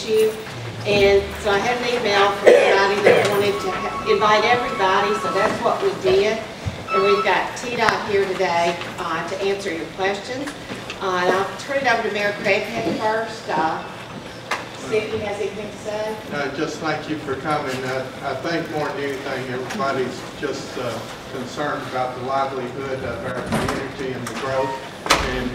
issue. And so I had an email from somebody that wanted to invite everybody, so that's what we did. And we've got T-Dot here today to answer your questions. And I'll turn it over to Mayor Craighead first. See if he has anything to say. Just thank you for coming. I think more than anything, everybody's just concerned about the livelihood of our community and the growth. And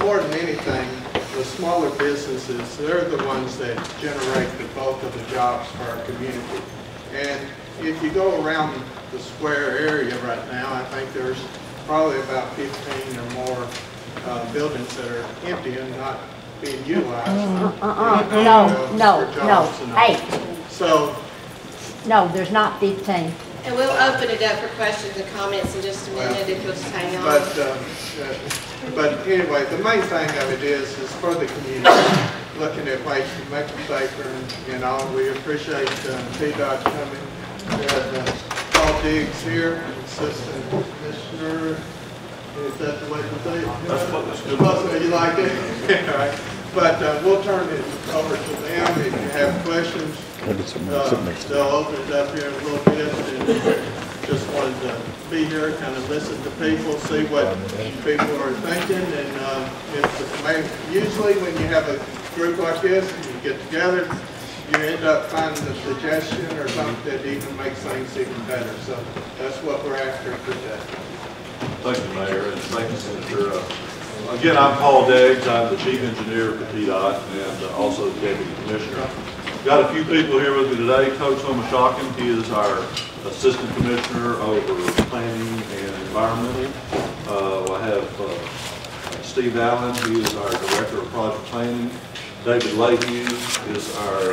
more than anything, the smaller businesses, they're the ones that generate the bulk of the jobs for our community. And if you go around the square area right now, I think there's probably about 15 or more buildings that are empty and not being utilized. No, 8. So, no, there's not 15. And we'll open it up for questions and comments in just a minute if you'll just hang on. But anyway, the main thing of it is for the community, looking at ways to make it safer, and we appreciate T-Dot coming. We have Paul Diggs here, Assistant Commissioner. Is that the way to say it? That's good. You like it? All right. But we'll turn it over to them if you have questions. They'll open it up here in a little bit, and just wanted to be here, kind of listen to people, see what people are thinking. And usually when you have a group like this, you get together, you end up finding a suggestion or something that even makes things even better. So that's what we're after today. Thank you, Mayor, and thank you, Senator. Again, I'm Paul Diggs. I'm the Chief Engineer for T-Dot and also the Deputy Commissioner. Got a few people here with me today. Coach Homashakin, he is our Assistant Commissioner over Planning and Environmental. I have Steve Allen, he is our Director of Project Planning. David Leahy is our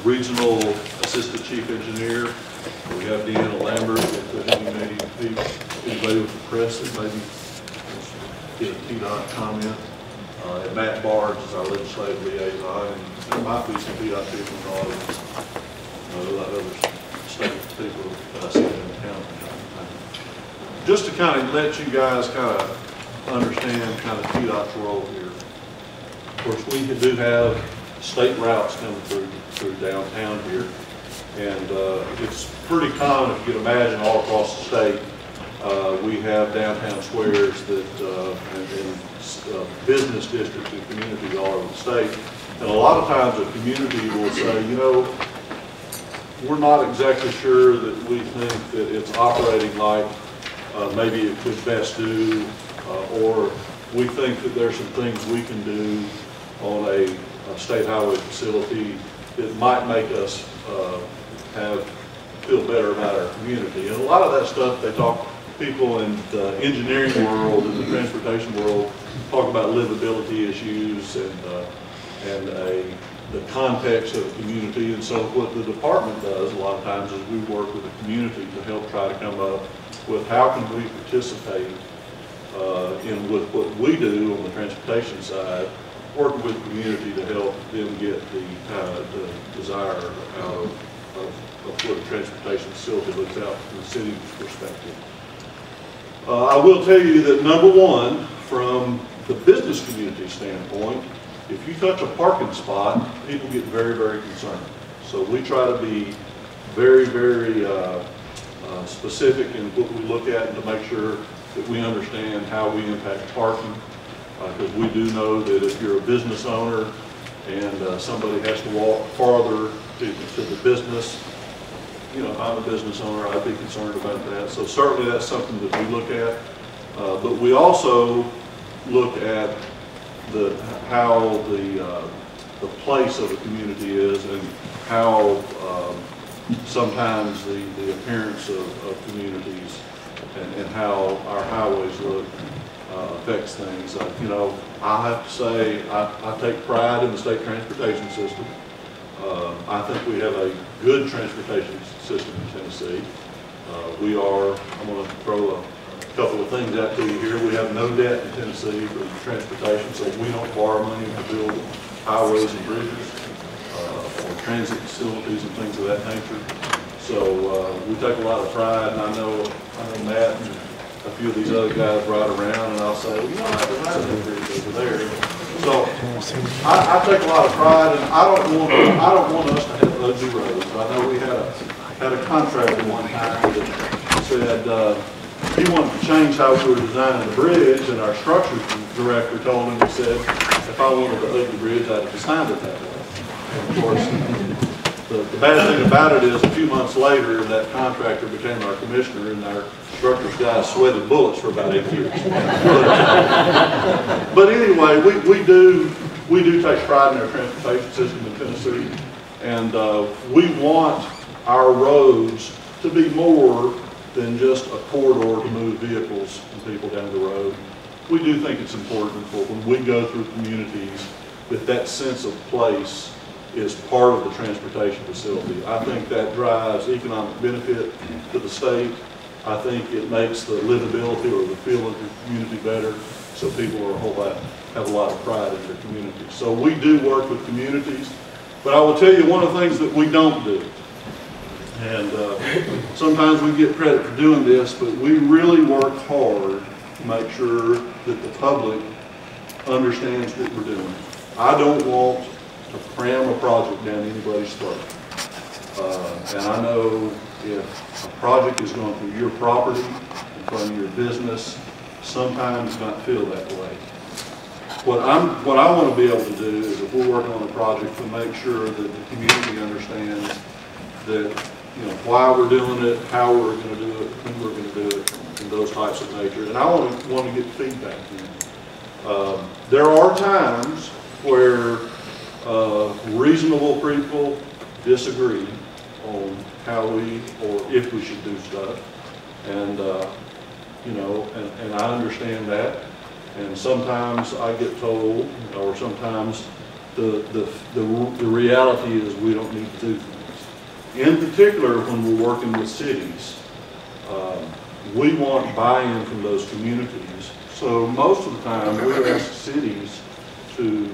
Regional Assistant Chief Engineer. We have Deanna Lambert, anybody with the press that maybe get a T-Dot comment. And Matt Barnes is our legislative liaison, and there might be some T-Dot people in the audience. Other state people that I see in town. Just to kind of let you guys kind of understand kind of T-Dot's role here. Of course, we do have state routes coming through downtown here, and it's pretty common, if you can imagine, all across the state. We have downtown squares that and business districts and communities all over the state. And a lot of times a community will say, you know, we're not exactly sure that we think that it's operating like maybe it could best do, or we think that there's some things we can do on a state highway facility that might make us feel better about our community. And a lot of that stuff people in the engineering world and the transportation world talk about livability issues and the context of the community. And so what the department does a lot of times is we work with the community to help try to come up with how can we participate with what we do on the transportation side, working with the community to help them get the desire out of what a transportation facility looks out from the city's perspective. I will tell you that number one, from the business community standpoint, if you touch a parking spot, people get very, very concerned. So we try to be very, very specific in what we look at and to make sure that we understand how we impact parking. Because we do know that if you're a business owner and somebody has to walk farther to the business, you know, if I'm a business owner, I'd be concerned about that. So certainly that's something that we look at. But we also look at how the place of a community is and how sometimes the appearance of communities and how our highways look affects things. You know, I have to say I take pride in the state transportation system. I think we have a good transportation system in Tennessee. I'm going to throw a couple of things out to you here. We have no debt in Tennessee for transportation, so we don't borrow money to build highways and bridges or transit facilities and things of that nature. So we take a lot of pride, and I know Matt and a few of these other guys ride around, and I'll say, well, you know, I have a bridge over there. So I take a lot of pride, and I don't want us to have ugly roads. I know we had a contractor one time that said he wanted to change how we were designing the bridge, and our structures director told him, he said, if I wanted the ugly bridge, I'd have designed it that way. And of course, the bad thing about it is a few months later, that contractor became our commissioner, and our structures guy sweated bullets for about 8 years. But anyway, we do take pride in our transportation system in Tennessee, and we want our roads to be more than just a corridor to move vehicles and people down the road. We do think it's important for when we go through communities that sense of place is part of the transportation facility. I think that drives economic benefit to the state. I think it makes the livability or the feel of the community better, so people have a lot of pride in their community. So we do work with communities, but I will tell you one of the things that we don't do, and sometimes we get credit for doing this, but we really work hard to make sure that the public understands what we're doing. I don't want to cram a project down anybody's throat. And I know if a project is going through your property, in front of your business, sometimes it might feel that way. What I want to be able to do is, if we're working on a project, to make sure that the community understands that, why we're doing it, how we're going to do it, when we're going to do it, and those types of nature. And I want to get feedback in. There are times where reasonable people disagree on how we or if we should do stuff, and and I understand that. And sometimes I get told, or sometimes the reality is we don't need to do things. In particular, when we're working with cities, we want buy-in from those communities. So most of the time, we ask cities to,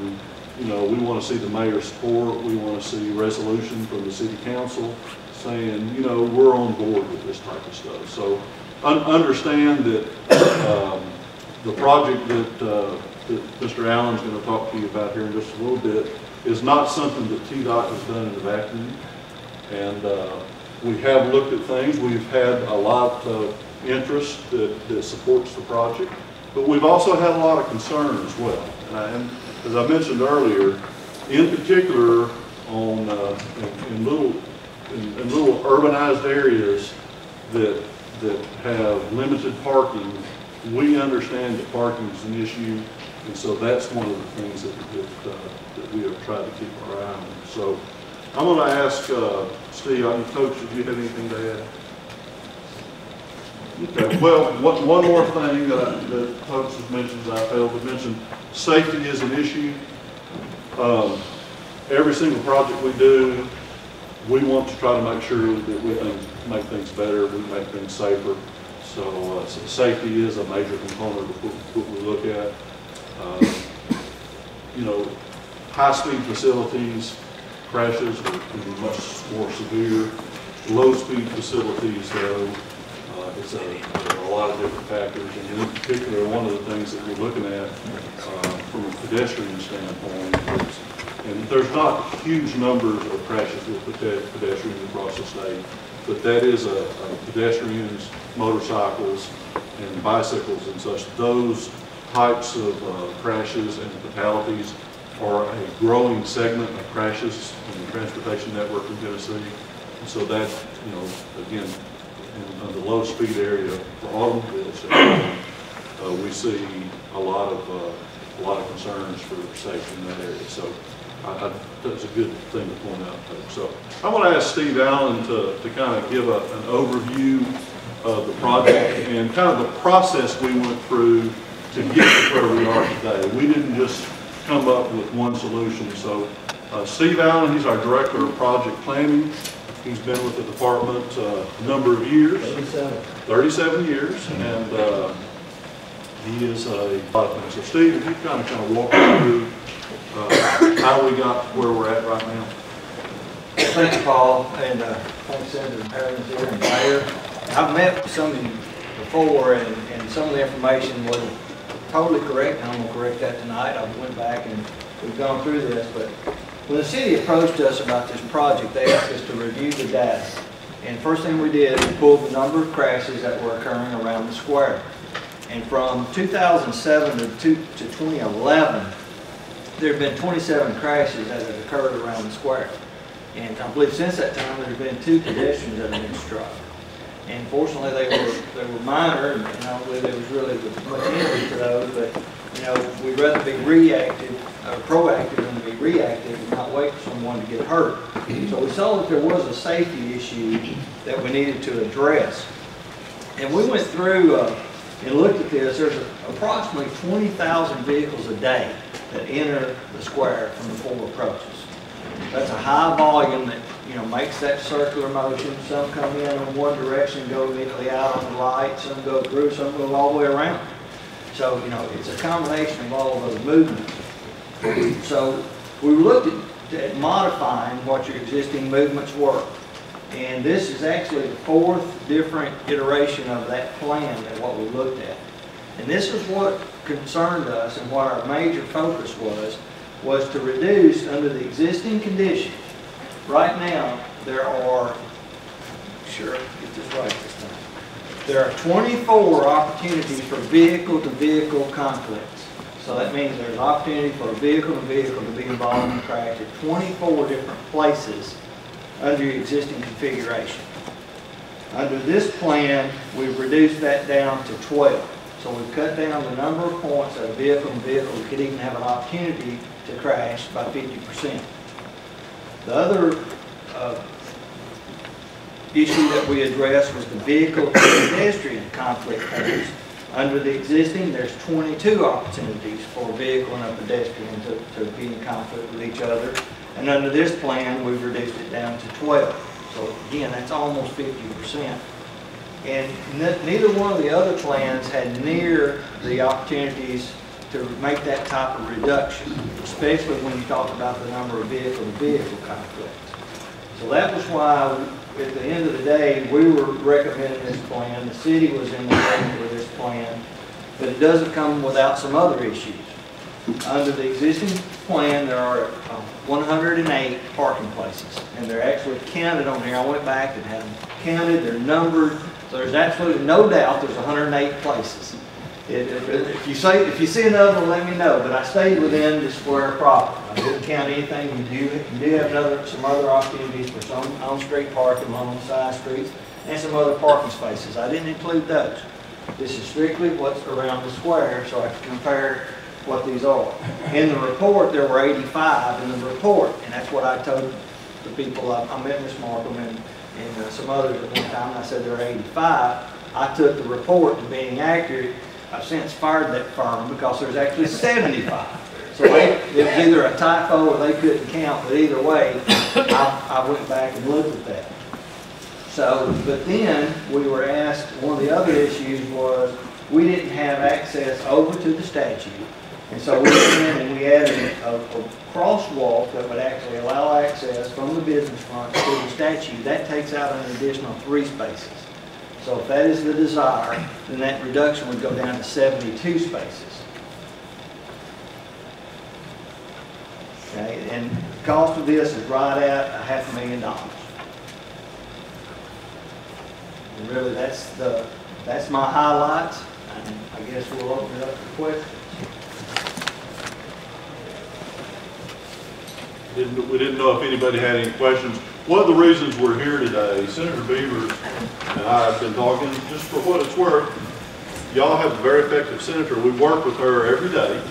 we want to see the mayor's support. We want to see resolution from the city council saying, we're on board with this type of stuff. So understand that the project that Mr. Allen's going to talk to you about here in just a little bit is not something that TDOT has done in a vacuum. And we have looked at things. We've had a lot of interest that supports the project, but we've also had a lot of concern as well. And as I mentioned earlier, in particular on in little urbanized areas that have limited parking, we understand that parking is an issue, and so that's one of the things that we have tried to keep our eye on. So I'm going to ask Steve, Coach, if you have anything to add. Okay. Well, one more thing that Coach has mentioned that I failed to mention: safety is an issue. Every single project we do, we want to try to make sure that we make things better, we make things safer. So safety is a major component of what we look at. High-speed facilities, crashes can be much more severe. Low-speed facilities, though, there are a lot of different factors, and in particular, one of the things that we're looking at from a pedestrian standpoint is, and there's not huge numbers of crashes with pedestrians across the state, but that is pedestrians, motorcycles, and bicycles and such. Those types of crashes and fatalities are a growing segment of crashes in the transportation network in Tennessee. And so that, again, in the low-speed area for automobiles, we see a lot of concerns for safety in that area. So that's a good thing to point out, folks. So I want to ask Steve Allen to kind of give an overview of the project and kind of the process we went through to get to where we are today. We didn't just come up with one solution. So Steve Allen, he's our Director of Project Planning. He's been with the department a number of years. 37 years, and he is a lot of things. So Steve, if you kind of walk us through how we got to where we're at right now. Thank you, Paul, and thanks, Senator Perkins here and Mayor. I've met with some of you before, and some of the information was totally correct, and I'm gonna correct that tonight. I went back and we've gone through this, but when the city approached us about this project, they asked us to review the data. And first thing we did, we pulled the number of crashes that were occurring around the square. And from 2007 to 2011, there have been 27 crashes that have occurred around the square. And I believe since that time, there's been 2 pedestrians that have been struck. And fortunately, they were minor, and I don't believe there was really much injury to those, but, you know, we'd rather be reactive, proactive than to be reactive and not wait for someone to get hurt. So we saw that there was a safety issue that we needed to address. And we went through and looked at this. There's approximately 20,000 vehicles a day that enter the square from the 4 approaches. That's a high volume that, you know, makes that circular motion. Some come in one direction, go immediately out on the light. Some go through, some go all the way around. So, you know, it's a combination of all of those movements. So we looked at modifying what your existing movements were. And this is actually the 4th different iteration of that plan that what we looked at. And this is what concerned us, and what our major focus was to reduce under the existing conditions. Right now, there are, get this right this time. There are 24 opportunities for vehicle-to-vehicle conflicts. So that means there's an opportunity for a vehicle-to-vehicle to be involved in a crash at 24 different places under your existing configuration. Under this plan, we've reduced that down to 12. So we've cut down the number of points that a vehicle-to-vehicle could even have an opportunity to crash by 50%. The other issue that we addressed was the vehicle-to-pedestrian conflict points. Under the existing, there's 22 opportunities for a vehicle and a pedestrian to be in conflict with each other. And under this plan, we've reduced it down to 12. So again, that's almost 50%. And neither one of the other plans had near the opportunities to make that type of reduction, especially when you talk about the number of vehicle-to-vehicle conflicts. So that was why, at the end of the day, we were recommending this plan. The city was in agreement with this plan, but it doesn't come without some other issues. Under the existing plan, there are 108 parking places, and they're actually counted on here. I went back and had them counted, they're numbered, so there's absolutely no doubt there's 108 places. If you see another one, let me know, but I stayed within the square proper. I didn't count anything. You do have some other opportunities for some on-street parking along the side streets and some other parking spaces. I didn't include those. This is strictly what's around the square, so I can compare what these are. In the report, there were 85 in the report, and that's what I told the people. I met Ms. Markham and some others at one time, and I said there were 85. I took the report to being accurate. I've since fired that firm because there's actually 75. So it was either a typo or they couldn't count, but either way, I went back and looked at that. So, but then we were asked, one of the other issues was we didn't have access over to the statue. And so we went in and we added a crosswalk that would actually allow access from the business front to the statue. That takes out an additional 3 spaces. So if that is the desire, then that reduction would go down to 72 spaces. Okay, and the cost of this is right at $500,000. And really, that's my highlights. And I guess we'll open it up for questions. We didn't know if anybody had any questions. One of the reasons we're here today, Senator Beavers and I have been talking, just for what it's worth, y'all have a very effective senator. We work with her every day,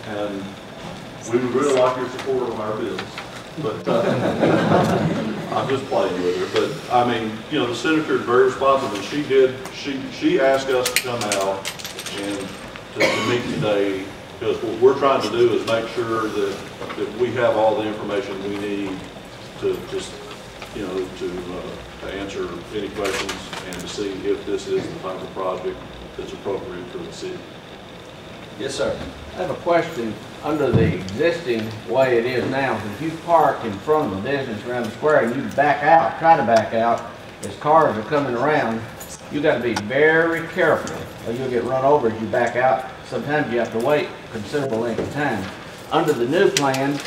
and we would really like your support on our bills. But I'm just playing with her. But I mean, you know, the senator is very responsive, and she asked us to come out and to meet today, because what we're trying to do is make sure that we have all the information we need to just, you know, to answer any questions and to see if this is the type of project that's appropriate for the city. Yes, sir. I have a question. Under the existing way it is now, if you park in front of the business around the square and you back out, try to back out, as cars are coming around, you got to be very careful or you'll get run over as you back out. sometimes you have to wait considerable length of time. Under the new plan,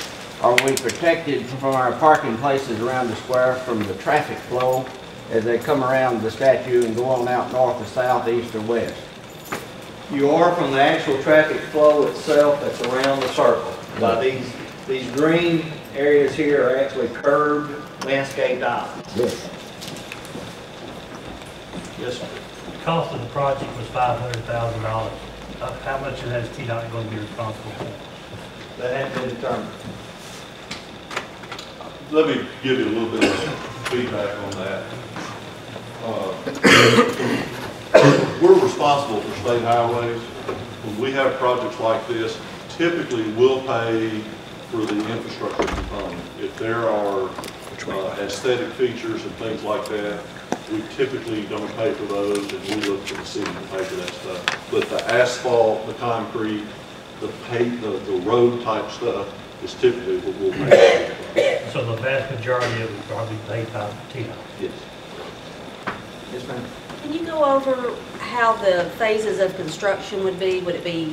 are we protected from our parking places around the square from the traffic flow as they come around the statue and go on out north or south, east or west? You are from the actual traffic flow itself that's around the circle. By these green areas here are actually curved landscaped islands. Yes. Yes, sir. The cost of the project was $500,000. How much of that is TDOT going to be responsible for? That hasn't been determined. Let me give you a little bit of feedback on that. We're responsible for state highways. When we have projects like this, typically we'll pay for the infrastructure component. If there are aesthetic features and things like that, we typically don't pay for those, and we look to the city to pay for that stuff. But the asphalt, the concrete, the road type stuff is typically what we'll pay for. So the vast majority of it will probably be paid by TDOT. Yes. Yes, ma'am. Can you go over how the phases of construction would be? Would it be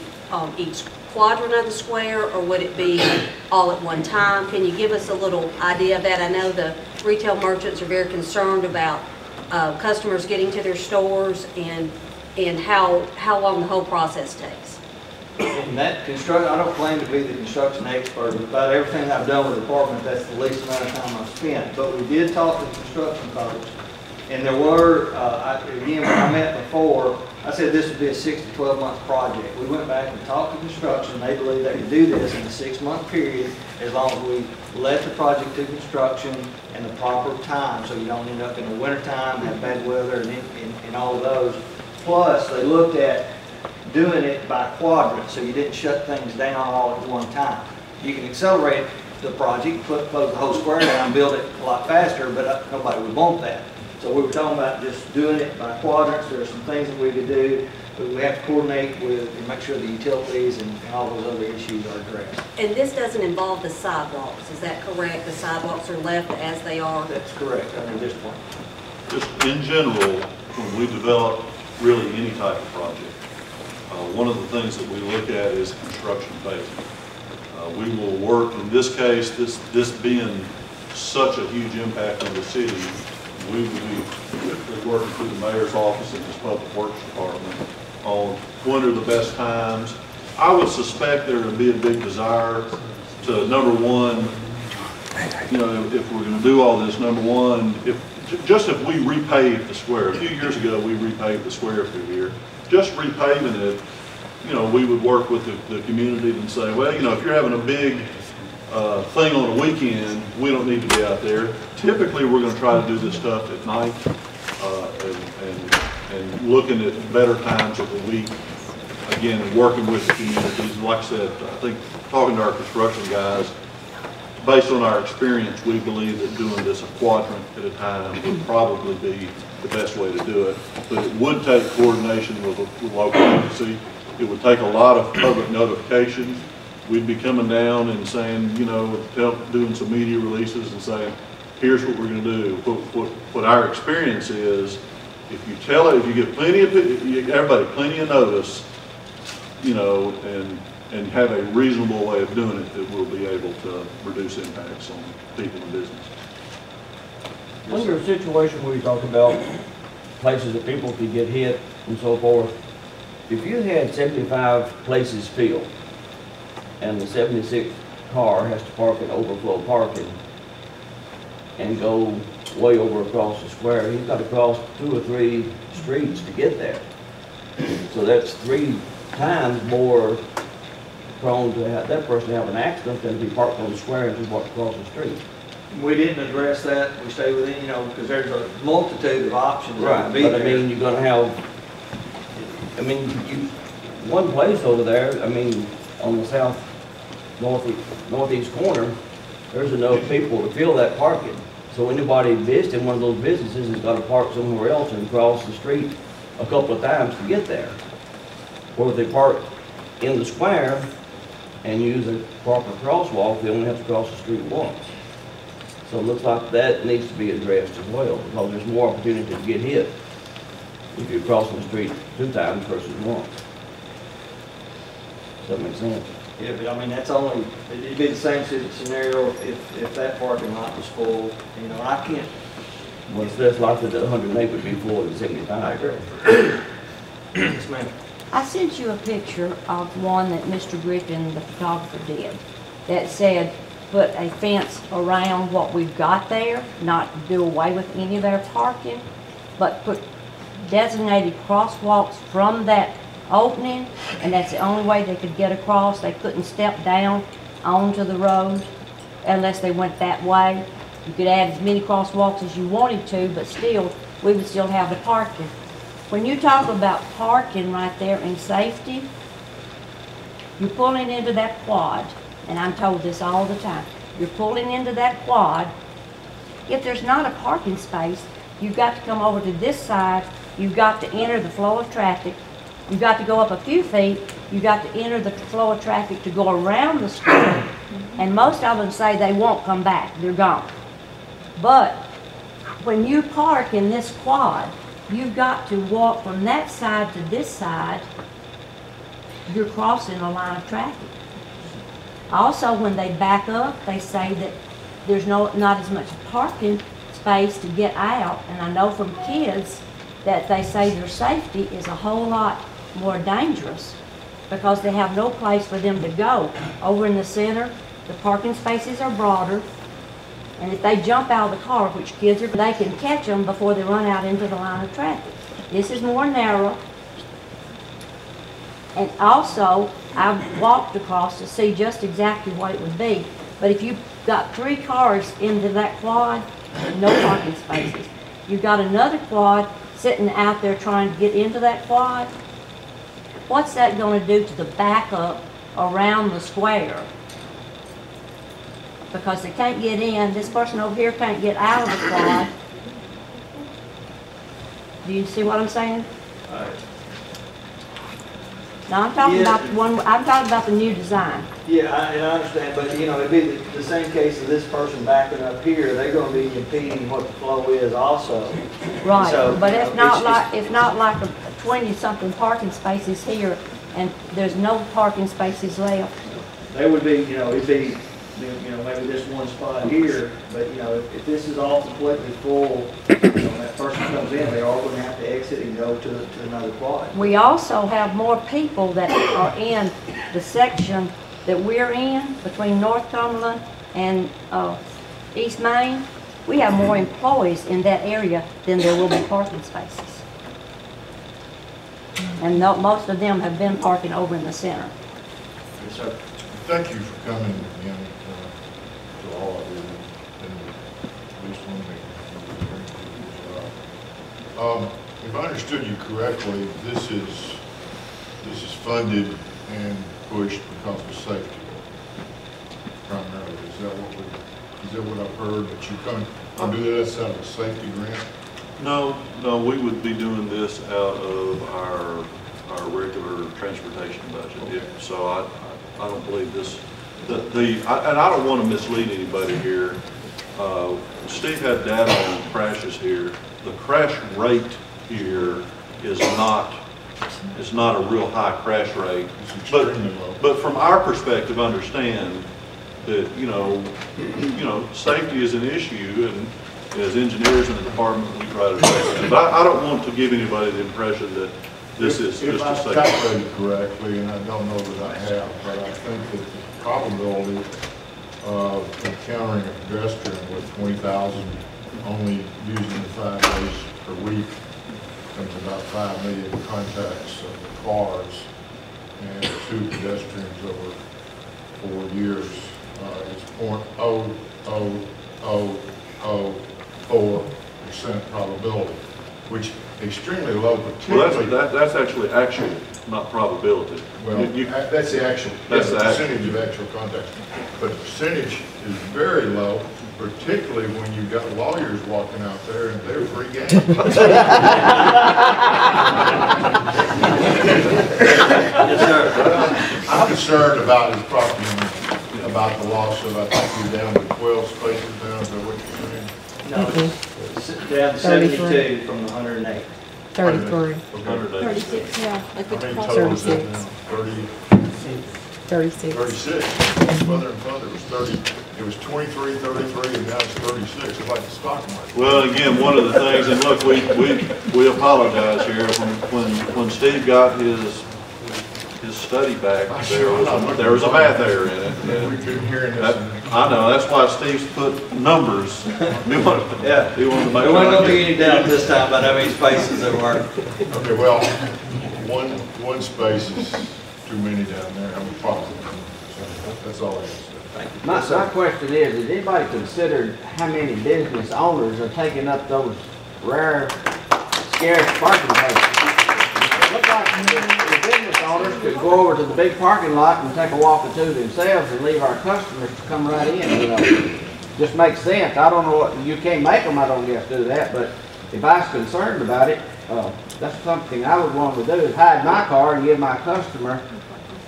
each quadrant of the square, or would it be all at one time? Can you give us a little idea of that? I know the retail merchants are very concerned about customers getting to their stores and how long the whole process takes. In that construction, I don't claim to be the construction expert, but about everything I've done with the department, that's the least amount of time I've spent. But we did talk to construction folks, and there were, again, when I met before, I said this would be a 6 to 12 month project. We went back and talked to construction. They believe they could do this in a 6-month period as long as we let the project to construction in the proper time, so you don't end up in the winter time, have bad weather and all of those. Plus, they looked at doing it by quadrant, so you didn't shut things down all at one time. You can accelerate the project, close the whole square down, build it a lot faster, but nobody would want that. So we were talking about just doing it by quadrants. There are some things that we could do, but we have to coordinate with and make sure the utilities and all those other issues are addressed. And this doesn't involve the sidewalks, is that correct? The sidewalks are left as they are? That's correct under this plan. Just in general, when we develop really any type of project, one of the things that we look at is construction phasing. We will work, in this case, this being such a huge impact on the city, we will be working through the mayor's office and his public works department on when are the best times. I would suspect there would be a big desire to, number one, you know, if we're going to do all this, number one, if we repave the square. A few years ago, we repaved the square through here. Just repaving it, you know, we would work with the community and say, well, you know, if you're having a big thing on a weekend, we don't need to be out there. Typically, we're going to try to do this stuff at night and looking at better times of the week. Again, working with the communities. Like I said, I think talking to our construction guys, based on our experience, we believe that doing this a quadrant at a time would probably be the best way to do it. But it would take coordination with local agency. It would take a lot of public notification. We'd be coming down and saying, you know, doing some media releases and saying, here's what we're going to do. What our experience is, if you give everybody plenty of notice, you know, and have a reasonable way of doing it, that we'll be able to reduce impacts on people and business. Under a situation where you talk about places that people could get hit and so forth, if you had 75 places filled and the 76th car has to park in overflow parking and go way over across the square, he's got to cross 2 or 3 streets to get there. So that's 3 times more prone to have that person have an accident than to be parked on the square and just walk across the street. We didn't address that. We stay within, you know, because there's a multitude of options. Right, but I mean, you're gonna have, one place over there, I mean, on the northeast corner, there's enough people to fill that parking. So anybody visiting one of those businesses has got to park somewhere else and cross the street a couple of times to get there. Or if they park in the square and use a proper crosswalk, they only have to cross the street once. So it looks like that needs to be addressed as well, because there's more opportunity to get hit if you're crossing the street 2 times versus once. Does that make sense? Yeah, but I mean, that's only, it'd be the same scenario if that parking lot was full, you know, I can't. Well, it's less likely that 108 would be full than I 75. agree. Yes, ma'am. I sent you a picture of one that Mr. Griffin, the photographer, did that said, put a fence around what we've got there, not do away with any of their parking, but put designated crosswalks from that opening, and that's the only way they could get across. They couldn't step down onto the road unless they went that way. You could add as many crosswalks as you wanted to, but still, we would still have the parking. When you talk about parking right there and safety, you're pulling into that quad, and I'm told this all the time. You're pulling into that quad. If there's not a parking space, you've got to come over to this side. You've got to enter the flow of traffic. You've got to go up a few feet. You've got to enter the flow of traffic to go around the square. And most of them say they won't come back. They're gone. But when you park in this quad, you've got to walk from that side to this side. You're crossing a line of traffic. Also, when they back up, they say that there's not as much parking space to get out. And I know from kids that they say their safety is a whole lot more dangerous because they have no place for them to go. Over in the center, the parking spaces are broader. And if they jump out of the car, which kids are, they can catch them before they run out into the line of traffic. This is more narrow. And also, I've walked across to see just exactly what it would be. But if you've got 3 cars into that quad, no parking spaces. You've got another quad sitting out there trying to get into that quad. What's that going to do to the backup around the square? Because they can't get in. This person over here can't get out of the quad. Do you see what I'm saying? Now I'm talking about the one. I'm talking about the new design. Yeah, and I understand, but you know, it'd be the same case of this person backing up here. They're going to be impeding what the flow is also. Right. So, But you it's know, not like it's not like a 20-something parking spaces here, and there's no parking spaces left. They would be, you know, it'd be, you know, maybe this one spot here, but you know, if this is all completely full, you know, that person comes in, they are going to have to exit and go to another quad. We also have more people that are in the section that we're in between North Cumberland and East Main. We have more employees in that area than there will be parking spaces. And most of them have been parking over in the center. Yes, sir. Thank you for coming again to all of you, and at least one meeting. If I understood you correctly, this is funded and pushed because of safety primarily. Is that what I've heard, that you're going to do this out of a safety grant? No, we would be doing this out of our regular transportation budget. Okay. So I don't believe this, and I don't want to mislead anybody here. Steve had data on crashes here. The crash rate here is not a real high crash rate. It's extremely low. But from our perspective, understand that, you know, safety is an issue, and as engineers in the department, we try to address it. But I don't want to give anybody the impression that this is just a If safety. I calculated correctly, and I don't know that I have, but I think that the probability of encountering a pedestrian with 20,000 only using the 5 days per week comes about 5 million contacts of the cars, and 2 pedestrians over 4 years is 0.00004% probability, which extremely low, Well, particularly. that's actually actual, not probability. Well, that's the actual, That's the percentage of actual contacts. But the percentage is very low, particularly when you've got lawyers walking out there and they're free game. Yes, sir. I'm concerned about his property, about the loss of, I think you're down to 12 spaces now, is that what you're saying? No, it's down to 72 from the 108. 33. Okay. 36, yeah. How many total is that now? 30? 36. 36. Further and further, it was 30, it was 23, 33, and now it's 36. It's like the stock market. Well, again, one of the things, and look, we apologize here, when Steve got his study back, there was a math error in it. We couldn't hear this. I know, that's why Steve's put numbers. Yeah. He wanted to make There wasn't sure. gonna be any doubt this time about how many spaces there were. Okay, well, one space is too many down there. I'm a problem. So that's all I have to say. My question is, has anybody considered how many business owners are taking up those rare, scarce parking places? It looks like the business owners could go over to the big parking lot and take a walk or two themselves and leave our customers to come right in, you know. Just makes sense. I don't know what, you can't make them, I don't guess, do that, but if I was concerned about it, that's something I would want to do, is hide my car and give my customer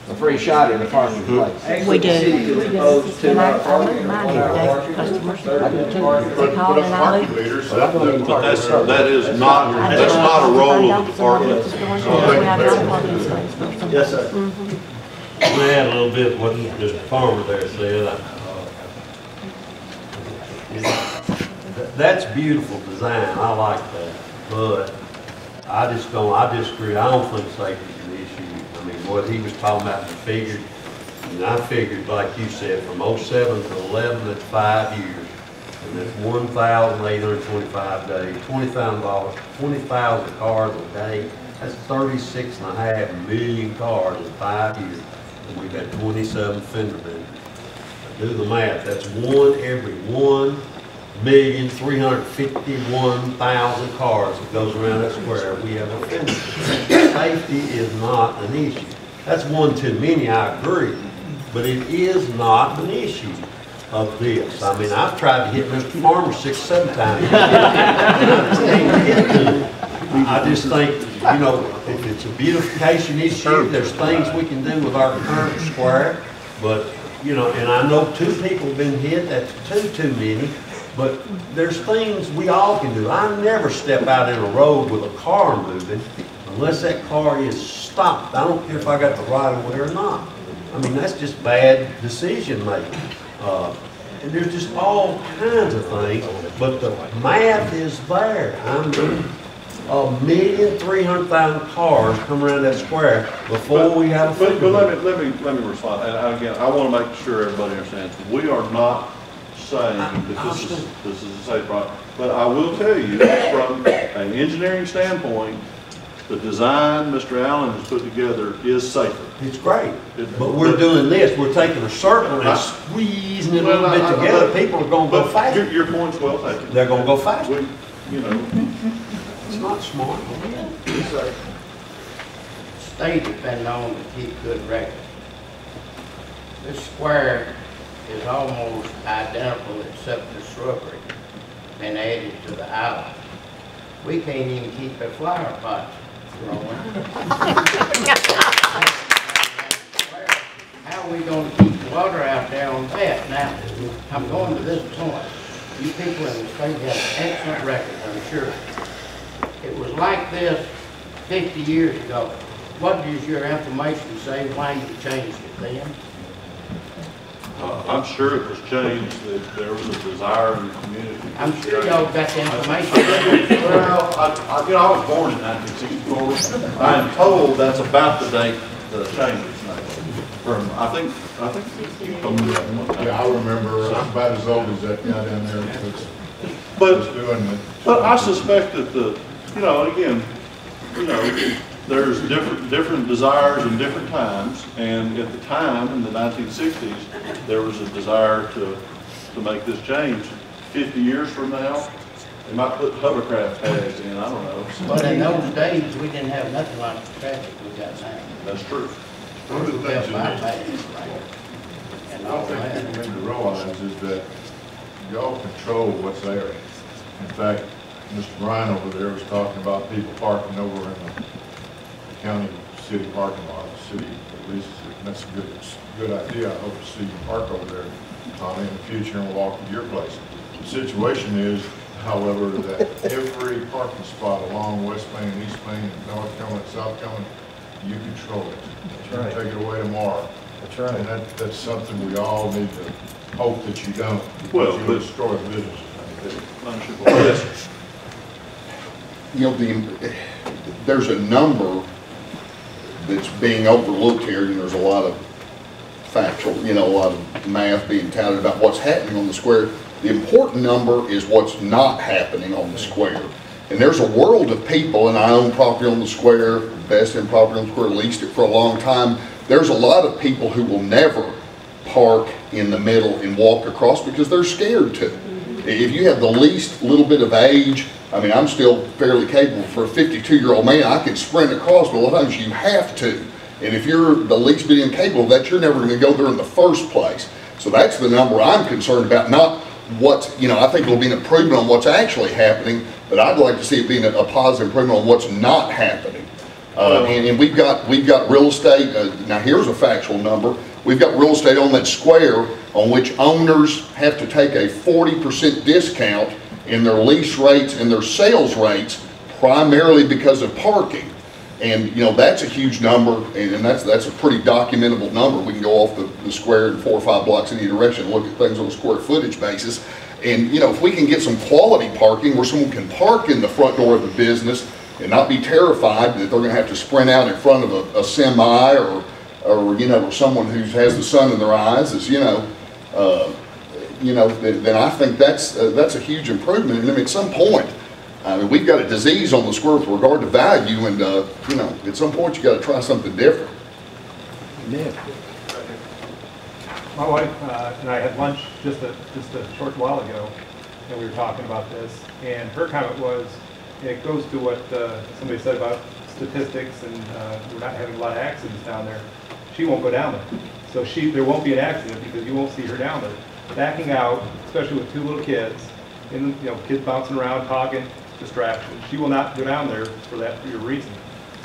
a free shot at the parking place. Actually, the city could impose And I $2 move mine parking. every day for customers. I do too. They But call us and I parking leave. leaders, Well, I don't even But park there. that is not a role of the department. Yes, sir. I'm gonna add a little bit what Mr. Farmer there said. That's beautiful design, I like that, but I disagree. I don't think safety is an issue. I mean, what he was talking about, and I figured, like you said, from 07 to 11, that's 5 years. And that's 1,825 days, $20,000, 20,000 cars a day. That's 36.5 million cars in 5 years. And we've had 27 fender benders. Do the math, that's one every 1,351,000 cars that goes around that square. We have a fender. Safety is not an issue. That's one too many, I agree, but it is not an issue of this. I mean, I've tried to hit Mr. Farmer 6, 7 times. I just think, you know, if it's a beautification issue, there's things we can do with our current square, but, you know, and I know 2 people have been hit, that's too many, but there's things we all can do. I never step out in a road with a car moving unless that car is stopped. I don't care if I got the right of way or not. I mean, that's just bad decision making. And there's just all kinds of things, but the math is there. I mean, 1,300,000 cars come around that square before we have a But fender. let me respond, and again, I want to make sure everybody understands, we are not saying that this is a safe product, but I will tell you, from an engineering standpoint, the design Mr. Allen has put together is safer. It's great, but we're doing this, we're taking a circle and squeezing it a little bit together, people are gonna go But faster. your point's well taken. They're gonna go faster. We, you know, It's not smart. State has been known to keep good records. This square is almost identical except the shrubbery been added to the island. We can't even keep a flower pot growing. How are we gonna keep water out there on that? Now, I'm going to this point. You people in the state have excellent records, I'm sure. It was like this 50 years ago. What does your information say why you changed it then? I'm sure it was changed, that there was a desire in the community. I'm sure y'all got the information. Well, I was born in 1964. I am told that's about the date the change was made. From, I think. Yeah, I remember, I'm about as old as that guy down there that's doing it. But I suspect that you know, again, you know, there's different desires in different times, and at the time, in the 1960s, there was a desire to make this change. 50 years from now, they might put hovercraft tags in, I don't know. But in those days, we didn't have nothing like the traffic we got now. That's true. One of the things We that have bypass and all I think that. people need to realize is that y'all control what's there. In fact, Mr. Bryan over there was talking about people parking over in the county city parking lot. The city leases it, and that's a good idea. I hope to see you park over there, Tommy, in the future and walk to your place. The situation is, however, that every parking spot along West Main, East Main, North Carolina, South Carolina, you control it. That's You right. can take it away tomorrow. That's right. And that's something we all need to hope that you don't. Well, Because but- you'll destroy business. Yes. You know, there's a number that's being overlooked here, and there's a lot of factual, a lot of math being touted about what's happening on the square. The important number is what's not happening on the square. And there's a world of people, and I own property on the square, invested in property on the square, leased it for a long time. There's a lot of people who will never park in the middle and walk across because they're scared to. If you have the least little bit of age, I mean, I'm still fairly capable. For a 52-year-old man, I can sprint across, but a lot of times you have to. And if you're the least bit incapable of that, you're never going to go there in the first place. So that's the number I'm concerned about, not what's, I think it'll be an improvement on what's actually happening, but I'd like to see it being a positive improvement on what's not happening. And we've got real estate, now here's a factual number, we've got real estate on that square on which owners have to take a 40% discount in their lease rates and their sales rates, primarily because of parking. And that's a huge number, and that's a pretty documentable number. We can go off the square in 4 or 5 blocks in either direction and look at things on a square footage basis. And if we can get some quality parking where someone can park in the front door of the business and not be terrified that they're going to have to sprint out in front of a semi or someone who has the sun in their eyes, then I think that's a huge improvement. And I mean, at some point, we've got a disease on the square with regard to value, and at some point you got to try something different. Yeah. My wife and I had lunch just a short while ago, and we were talking about this, and her comment was, it goes to what somebody said about statistics, and we're not having a lot of accidents down there. She won't go down there. So there won't be an accident because you won't see her down there. Backing out, especially with 2 little kids, and kids bouncing around, talking, distractions. She will not go down there for your reason.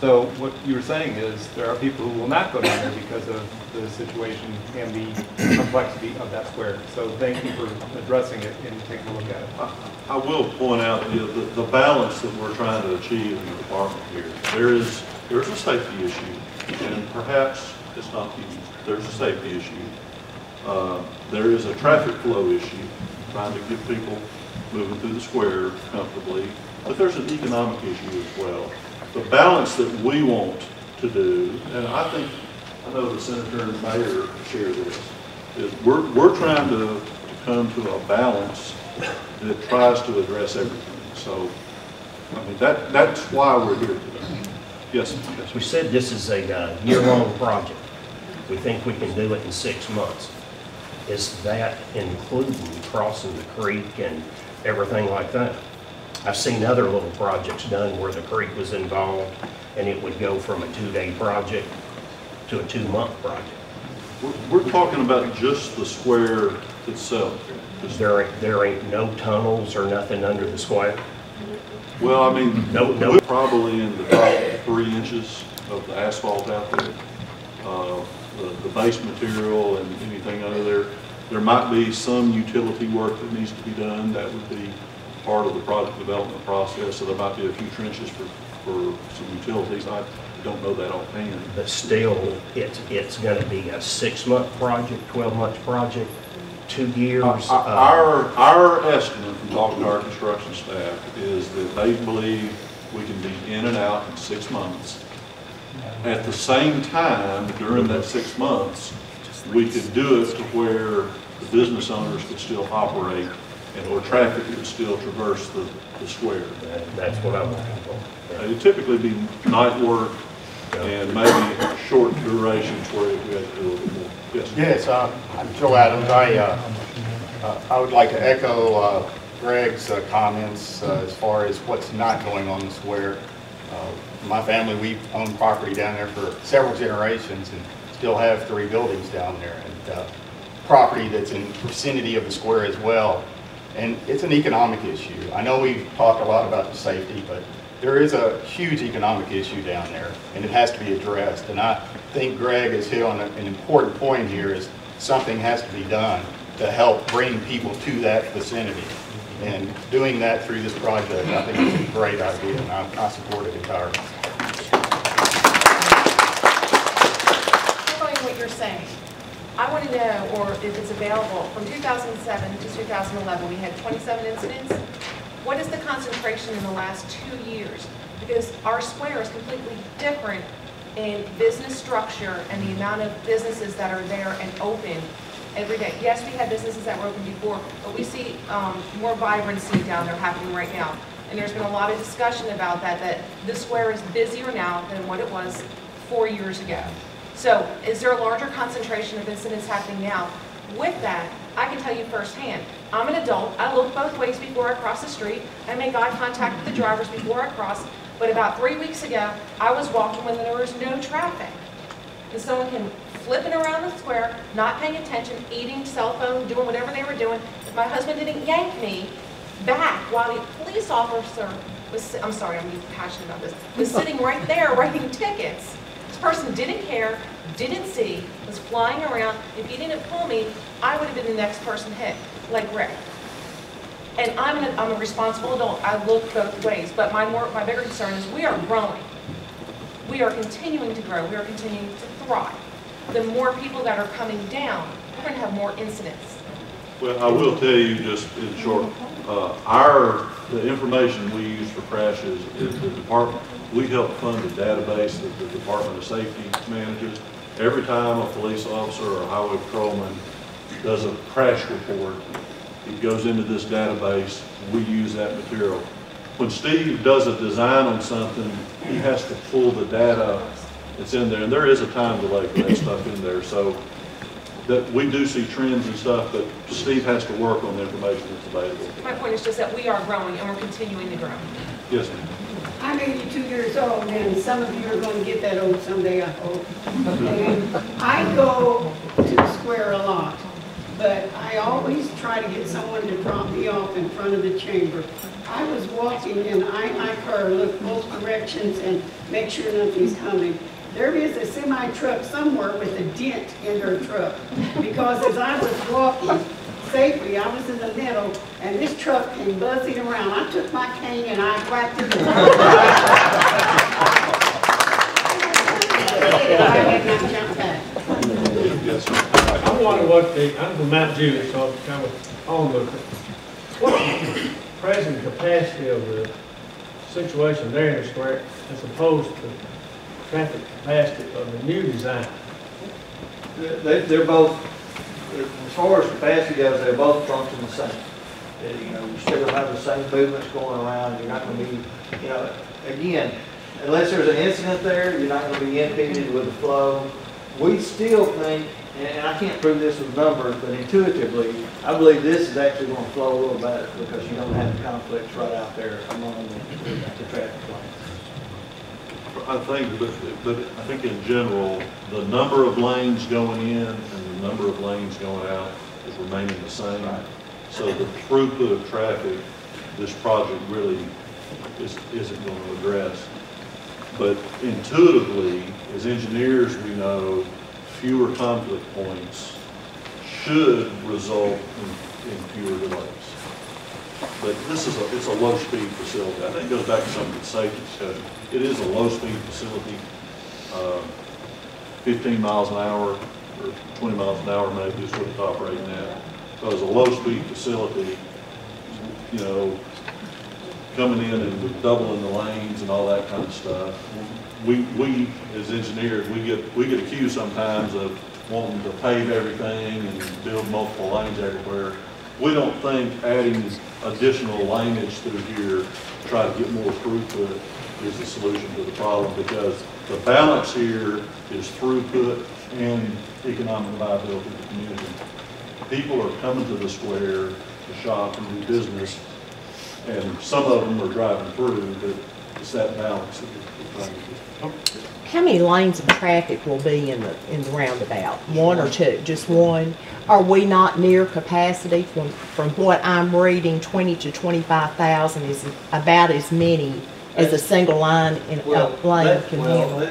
So what you're saying is there are people who will not go down there because of the situation and the complexity of that square. So thank you for addressing it and taking a look at it. I will point out the balance that we're trying to achieve in the department here. There's a safety issue, and perhaps it's not huge. There's a safety issue. There is a traffic flow issue, trying to get people moving through the square comfortably, but there's an economic issue as well. The balance that we want to do, and I know the senator and mayor share this, is we're trying to come to a balance that tries to address everything. So, I mean, that's why we're here today. Yes. We said this is a year-long project. We think we can do it in 6 months. Is that including crossing the creek and everything like that? I've seen other little projects done where the creek was involved and it would go from a 2-day project to a 2-month project. We're talking about just the square itself. There ain't no tunnels or nothing under the square? Well, I mean, No. we're probably in the top 3 inches of the asphalt out there. The base material and anything under there. There might be some utility work that needs to be done. That would be part of the project development process. So there might be a few trenches for some utilities. I don't know that offhand. But still, it's going to be a 6-month project, 12-month project, 2 years? Our estimate from talking to our construction staff is that they believe we can be in and out in 6 months. At the same time, during that 6 months, we could do it to where the business owners could still operate and where traffic could still traverse the square. That's what I'm looking for. It'd typically be night work and maybe short durations where we had to do a little more. Yes. Yes, I'm Joe Adams. I would like to echo Greg's comments as far as what's not going on in the square. My family, we've owned property down there for several generations and still have 3 buildings down there, and property that's in vicinity of the square as well. And it's an economic issue. I know we've talked a lot about the safety, but there is a huge economic issue down there, and it has to be addressed. And I think Greg has hit on an important point here, is something has to be done to help bring people to that vicinity. And doing that through this project, I think is a great idea, and I support it entirely. what you're saying. I want to know, or if it's available, from 2007 to 2011, we had 27 incidents. What is the concentration in the last 2 years? Because our square is completely different in business structure and the amount of businesses that are there and open every day. Yes, we had businesses that were open before, but we see more vibrancy down there happening right now. And there's been a lot of discussion about that the square is busier now than what it was 4 years ago. So is there a larger concentration of incidents happening now? With that, I can tell you firsthand, I'm an adult, I look both ways before I cross the street, I make eye contact with the drivers before I cross, but about 3 weeks ago, I was walking when there was no traffic. And someone came flipping around the square, not paying attention, eating, cell phone, doing whatever they were doing. If my husband didn't yank me back while the police officer was, I'm sorry, I'm passionate about this, was sitting right there writing tickets. This person didn't care, didn't see, was flying around. If he didn't pull me, I would have been the next person hit, like Rick. And I'm a responsible adult. I look both ways. But my bigger concern is we are growing. We are continuing to grow. We are continuing to thrive. The more people that are coming down, we're going to have more incidents. Well, I will tell you just in short, the information we use for crashes is the department. We help fund a database that the Department of Safety manages. Every time a police officer or a highway patrolman does a crash report, it goes into this database. We use that material. When Steve does a design on something, he has to pull the data that's in there, and there is a time delay for that stuff in there. So that we do see trends and stuff, but Steve has to work on the information that's available. My point is just that we are growing and we're continuing to grow. Yes, ma'am. I'm 82 years old, and some of you are going to get that old someday, I hope. And I go to the square a lot, but I always try to get someone to drop me off in front of the chamber. I was walking, and I, like her, look both directions and make sure nothing's coming. There is a semi-truck somewhere with a dent in her truck, because as I was walking safely, I was in the middle, and this truck came buzzing around. I took my cane and I whacked it. I had not jumped back. I wonder what I'm from Mount Juliet, so I'm kind of on the, what's the present capacity of the situation there in the square as opposed to traffic capacity of the new design? They're both, as far as capacity goes, they both function the same. You know, you still have the same movements going around. You're not going to be, you know, again, unless there's an incident there, you're not going to be impeded with the flow. We still think, and I can't prove this with numbers, but intuitively, I believe this is actually going to flow a little better because you don't have the conflicts right out there among the traffic lanes. I think, but I think in general, the number of lanes going in and the number of lanes going out is remaining the same. Right. So the throughput of traffic, this project really isn't going to address. But intuitively, as engineers, we know fewer conflict points should result in fewer delays. But this is it's a low-speed facility. I think it goes back to some of the safety discussion. It is a low-speed facility, 15 miles an hour or 20 miles an hour maybe is what it's operating at. So it's a low-speed facility, you know, coming in and doubling the lanes and all that kind of stuff. We as engineers, we get accused sometimes of wanting to pave everything and build multiple lanes everywhere. We don't think adding additional laneage through here to try to get more throughput is the solution to the problem, because the balance here is throughput and economic viability of the community. People are coming to the square to shop and do business, and some of them are driving through, but it's that balance that we're trying to get. How many lanes of traffic will be in the roundabout? One or two? Just one? Are we not near capacity? From what I'm reading, 20 to 25,000 is about as many as a single line in lane can handle.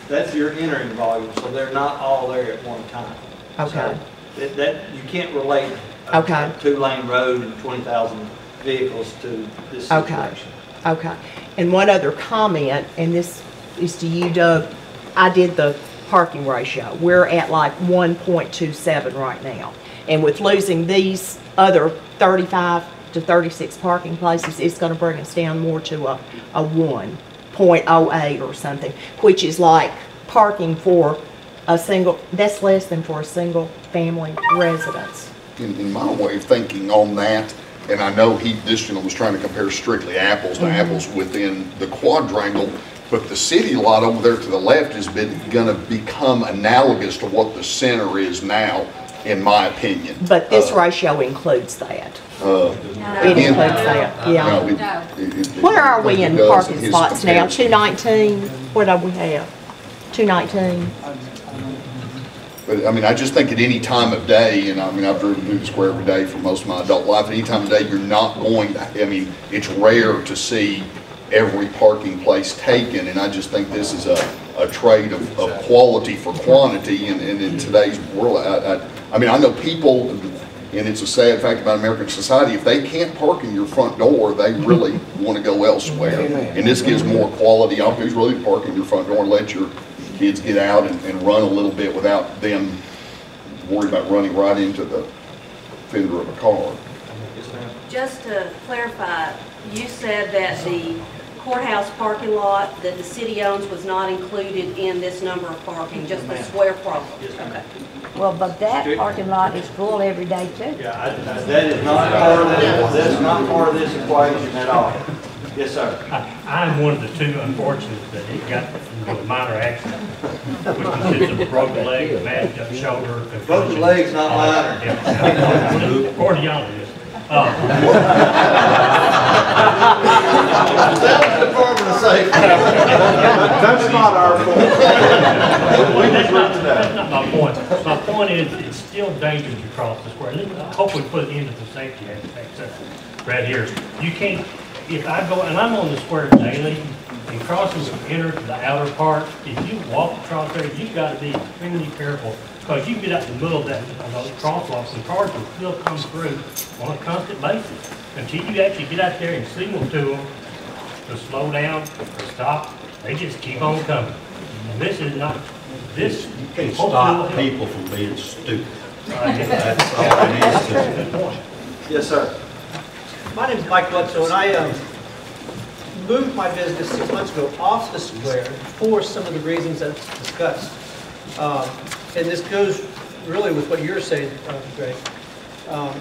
That's your entering volume, so they're not all there at one time. Okay. So that you can't relate a two-lane road and 20,000 vehicles to this situation. Okay. And one other comment, and this is to you, Doug. I did the parking ratio. We're at like 1.27 right now. And with losing these other 35 to 36 parking places, it's gonna bring us down more to a 1.08 or something, which is like parking for a single, that's less than for a single family residence. In my way of thinking on that, and I know this gentleman was trying to compare strictly apples to apples within the quadrangle, but the city lot over there to the left is gonna become analogous to what the center is now, in my opinion. But this ratio includes that. It includes that, yeah. Where are we in parking spots now? 219? What do we have? 219? But I mean, I just think at any time of day, and I mean, I've driven through the square every day for most of my adult life, at any time of day, you're not going to, I mean, it's rare to see every parking place taken, and I just think this is a trade of quality for quantity, and in today's world, I mean, I know people, and it's a sad fact about American society, if they can't park in your front door, they really want to go elsewhere. And this gives more quality opportunities really to park in your front door and let your kids get out and run a little bit without them worried about running right into the fender of a car. Just to clarify, you said that the courthouse parking lot that the city owns was not included in this number of parking, just the square problem? Okay. Well, but that parking lot is full every day too. Yeah, that is not part of this, that's not part of this equation at all. Yes, sir. I'm one of the two unfortunates that it got into a minor accident, which consists of a broken leg, a mashed up shoulder. Broken leg's not minor. Yeah. Or the other is. That was the Department of Safety. That's not our fault. That's not my point. My point is, it's still dangerous to cross the square. I hope we put an end to the safety aspects right here. You can't, if I go, and I'm on the square daily, and crossing from inner to the outer part, if you walk across there, you've got to be extremely careful, because you can get out in the middle of that, those crosswalks, and cars will still come through on a constant basis. Until you actually get out there and signal to them to slow down or stop, they just keep on coming. And this is not, this. You can't stop people from being stupid. That's all it is to Yes, sir. My name is Mike Bledsoe, and I moved my business 6 months ago off the square for some of the reasons that's discussed. And this goes really with what you're saying, Greg.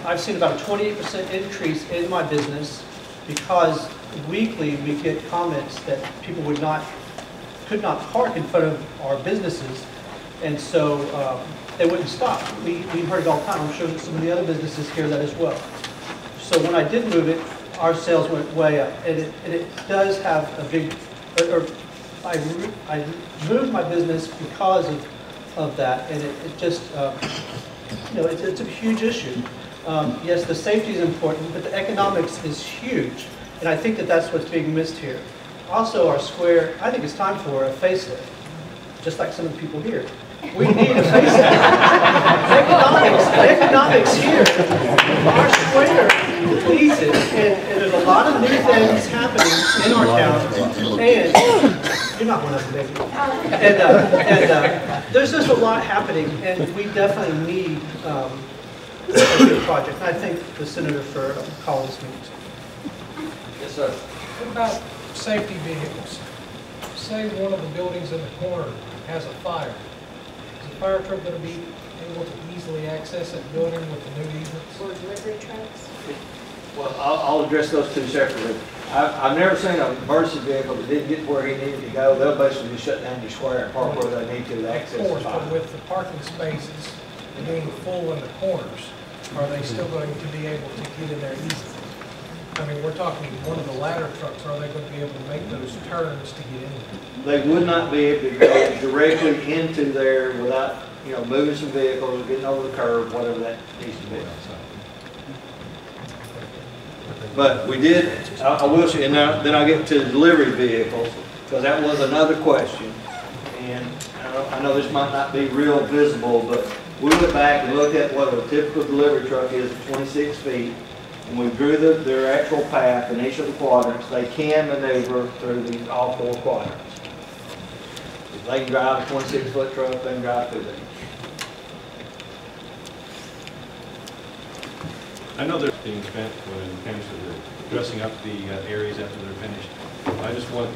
I've seen about a 28% increase in my business because weekly we get comments that people could not park in front of our businesses, and so they wouldn't stop. We heard it all the time. I'm sure that some of the other businesses hear that as well. So when I did move it, our sales went way up, and it does have a big. I moved my business because of that, and it just it's a huge issue. Yes, the safety is important, but the economics is huge, and I think that that's what's being missed here. Also, our square, I think it's time for a facelift, just like some of the people here. We need a facelift. economics here. Our square needs it, and there's a lot of new things happening in our town, and you're not one of them, baby. And there's just a lot happening, and we definitely need a good project. And I thank the senator for calling this meeting. Yes, sir. What about safety vehicles? Say one of the buildings in the corner has a fire. Is the fire truck going to be able to easily access that building with the new easements? Or delivery trucks? Well, I'll address those two separately. I've never seen an emergency vehicle that didn't get where he needed to go. They'll basically just shut down your square and park where they need to access Of course, the but fire. with the parking spaces being full in the corners, are they still going to be able to get in there easily? I mean, we're talking one of the ladder trucks, are they going to be able to make those turns to get in there? They would not be able to go directly into there without, moving some vehicles, getting over the curb, whatever that needs to be. But we did, I will say, and now, then I get to delivery vehicles, because that was another question. And I know this might not be real visible, but we went back and looked at what a typical delivery truck is at 26 feet, and we drew their actual path in each of the quadrants. They can maneuver through all 4 quadrants. They can drive a 26-foot truck, they can drive through there. I know there's being spent when it comes to dressing up the areas after they're finished. I just want,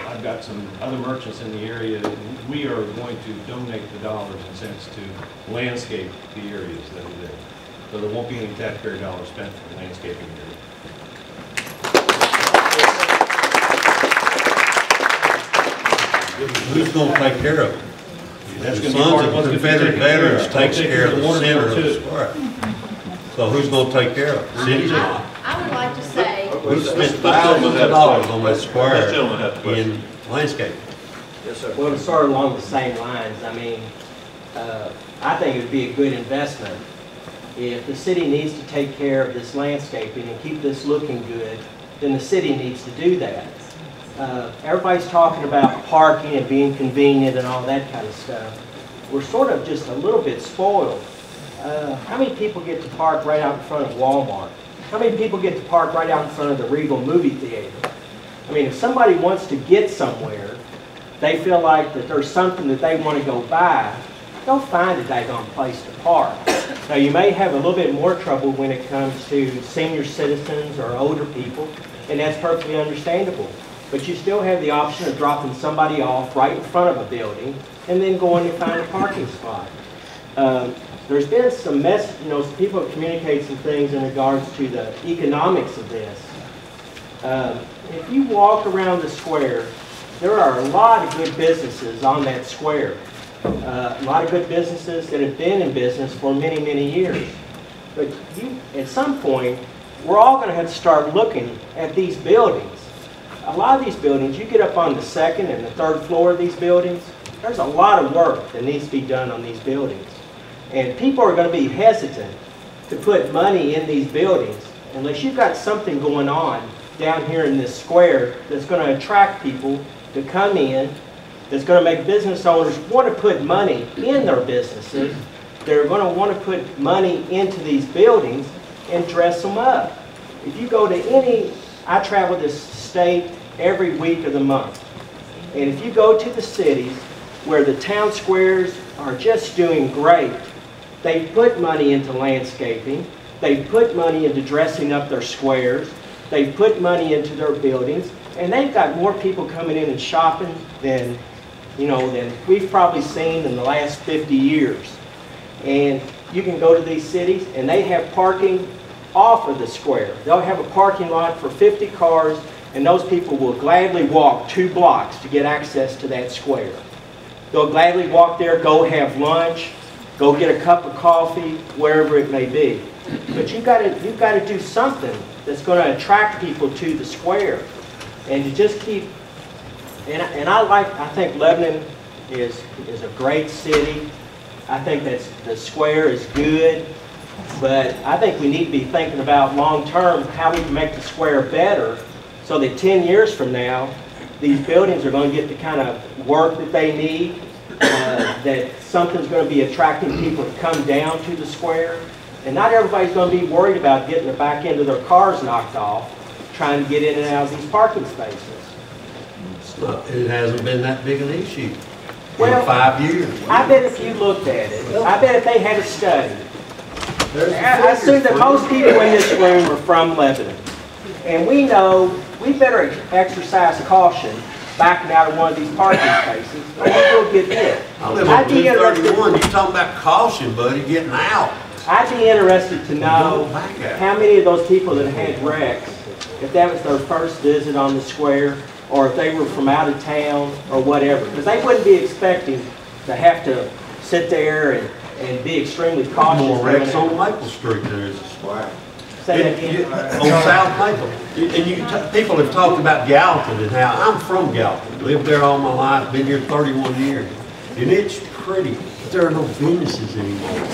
I've got some other merchants in the area that we are going to donate the dollars and cents to landscape the areas that are there. So there won't be any taxpayer dollars spent for landscaping area. Who's gonna take care of it? That's The gonna be Sons part of of what's the gonna be Confederate taken care of. Veterans takes We'll take care of care of the the center of water the too. square. So who's gonna take care of it? City's not. I would like to say, We spent This thousands of dollars on that This square gentleman had a question. in landscaping. Yes, sir. Well, to start along the same lines, I mean, I think it would be a good investment. If the city needs to take care of this landscaping and keep this looking good, then the city needs to do that. Everybody's talking about parking and being convenient and all that kind of stuff. We're sort of just a little bit spoiled. How many people get to park right out in front of Walmart? How many people get to park right out in front of the Regal movie theater? I mean, if somebody wants to get somewhere, they feel like that there's something that they want to go buy, they'll find a daggone place to park. Now, you may have a little bit more trouble when it comes to senior citizens or older people, and that's perfectly understandable. But you still have the option of dropping somebody off right in front of a building and then going to find a parking spot. There's been some some people have communicated some things in regards to the economics of this. If you walk around the square, there are a lot of good businesses on that square. A lot of good businesses that have been in business for many, many years. But at some point, we're all going to have to start looking at these buildings. A lot of these buildings, you get up on the second and the third floor of these buildings, there's a lot of work that needs to be done on these buildings. And people are going to be hesitant to put money in these buildings unless you've got something going on down here in this square that's going to attract people to come in, that's going to make business owners want to put money in their businesses. They're going to want to put money into these buildings and dress them up. If you go to I travel this state every week of the month. And if you go to the cities where the town squares are just doing great, they put money into landscaping, they put money into dressing up their squares, they put money into their buildings, and they've got more people coming in and shopping than we've probably seen in the last 50 years. And you can go to these cities and they have parking off of the square. They'll have a parking lot for 50 cars, and those people will gladly walk 2 blocks to get access to that square. They'll gladly walk there, go have lunch, go get a cup of coffee, wherever it may be. But you've got to do something that's going to attract people to the square. And to just keep, I think Lebanon is a great city. I think the square is good. But I think we need to be thinking about long-term how we can make the square better so that 10 years from now, these buildings are going to get the kind of work that they need, that something's going to be attracting people to come down to the square. And not everybody's going to be worried about getting the back end of their cars knocked off, trying to get in and out of these parking spaces. It hasn't been that big an issue Well, in 5 years. I bet if you looked at it, I bet if they had a study, I assume that most people in this room are from Lebanon. And we know we better exercise caution backing out of one of these parking spaces, or we'll get hit. I live on 231, you're talking about caution, buddy, getting out. I'd be interested to know how many of those people that had wrecks, if that was their first visit on the square, or if they were from out of town, or whatever. Because they wouldn't be expecting to have to sit there and be extremely cautious. More wrecks on Maple Street there is a square. Say that again. On South Maple. And people have talked about Gallatin and how, I'm from Gallatin, lived there all my life, been here 31 years. And it's pretty, but there are no businesses anymore.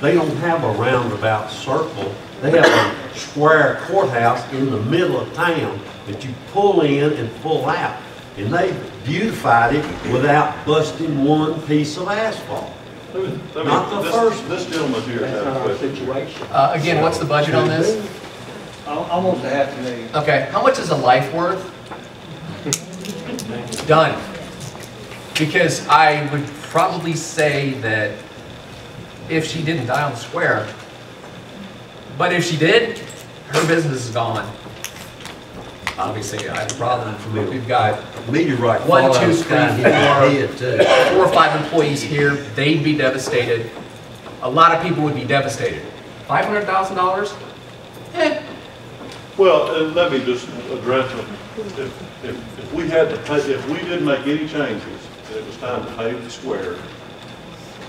They don't have a roundabout circle. They have a square courthouse in the middle of town that you pull in and pull out. And they beautified it without busting one piece of asphalt. Not the first. This gentleman here has a question. Again, what's the budget on this? Almost $500,000. Okay, how much is a life worth? Done. Because I would probably say that if she didn't die on the square, but if she did, her business is gone. Obviously, I have a problem. We've got meteorite 1, 2, 3, sky hit my head, too. 4 or 5 employees here. They'd be devastated. A lot of people would be devastated. $500,000? Well, let me just address it. If we had to pay, if we didn't make any changes, and it was time to pave the square,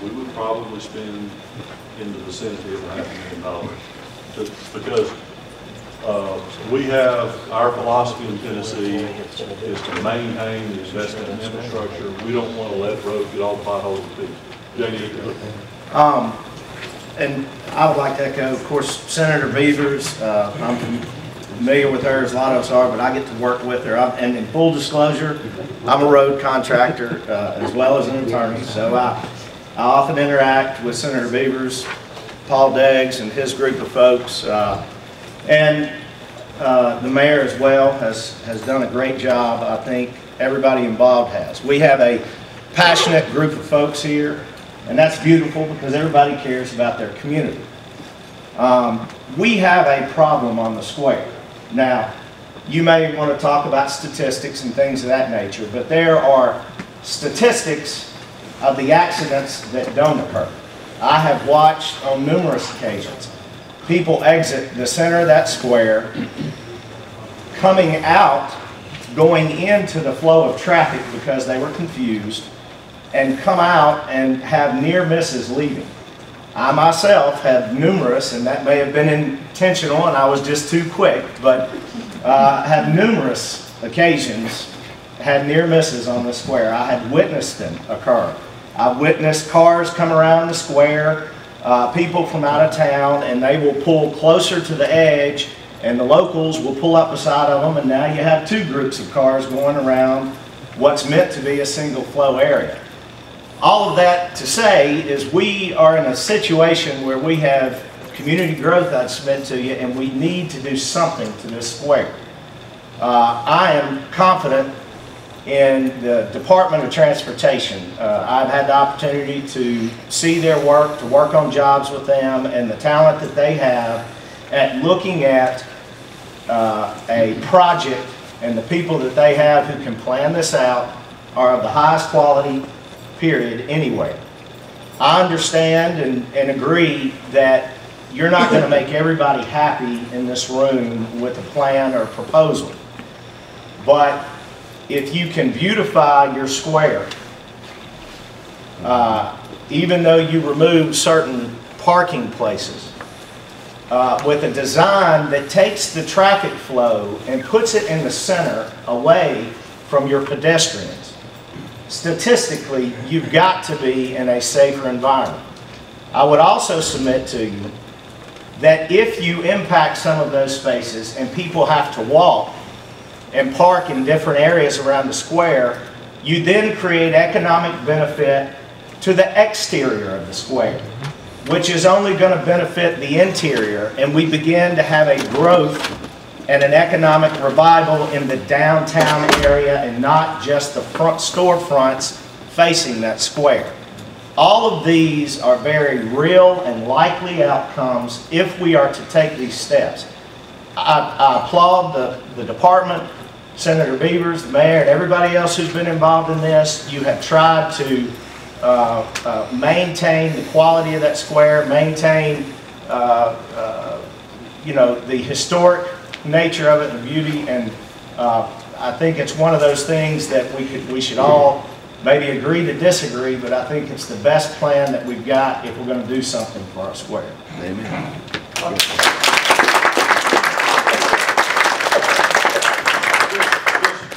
we would probably spend in the vicinity of $500,000. Because we have, our philosophy in Tennessee is to maintain the investment in infrastructure. We don't want to let roads get all the potholes and things. JD? And I would like to echo, of course, Senator Beavers. I'm familiar with her, as a lot of us are, but I get to work with her. And in full disclosure, I'm a road contractor as well as an attorney, so I often interact with Senator Beavers, Paul Deggs, and his group of folks. And the mayor as well has done a great job. I think everybody involved has. We have a passionate group of folks here, and that's beautiful because everybody cares about their community. We have a problem on the square. Now, you may want to talk about statistics and things of that nature, but there are statistics of the accidents that don't occur. I have watched on numerous occasions people exit the center of that square, coming out, going into the flow of traffic because they were confused, and come out and have near misses leaving. I myself have numerous, and that may have been intentional and I was just too quick, but have numerous occasions had near misses on the square. I have witnessed them occur. I've witnessed cars come around the square, people from out of town, and they will pull closer to the edge, and the locals will pull up beside of them, and now you have two groups of cars going around what's meant to be a single flow area. All of that to say is we are in a situation where we have community growth, I'd submit to you, and we need to do something to this square. I am confident in the Department of Transportation. I've had the opportunity to see their work, to work on jobs with them, and the talent that they have at looking at a project, and the people that they have who can plan this out are of the highest quality, period, anywhere. I understand and agree that you're not going to make everybody happy in this room with a plan or proposal. But if you can beautify your square, even though you remove certain parking places, with a design that takes the traffic flow and puts it in the center away from your pedestrians, statistically, you've got to be in a safer environment. I would also submit to you that if you impact some of those spaces and people have to walk and park in different areas around the square, you then create economic benefit to the exterior of the square, which is only going to benefit the interior, and we begin to have a growth and an economic revival in the downtown area and not just the front storefronts facing that square. All of these are very real and likely outcomes if we are to take these steps. I applaud the department, Senator Beavers, the mayor, and everybody else who's been involved in this. You have tried to maintain the quality of that square, maintain you know, the historic nature of it and the beauty, and I think it's one of those things that we should all maybe agree to disagree, but I think it's the best plan that we've got if we're going to do something for our square. Amen.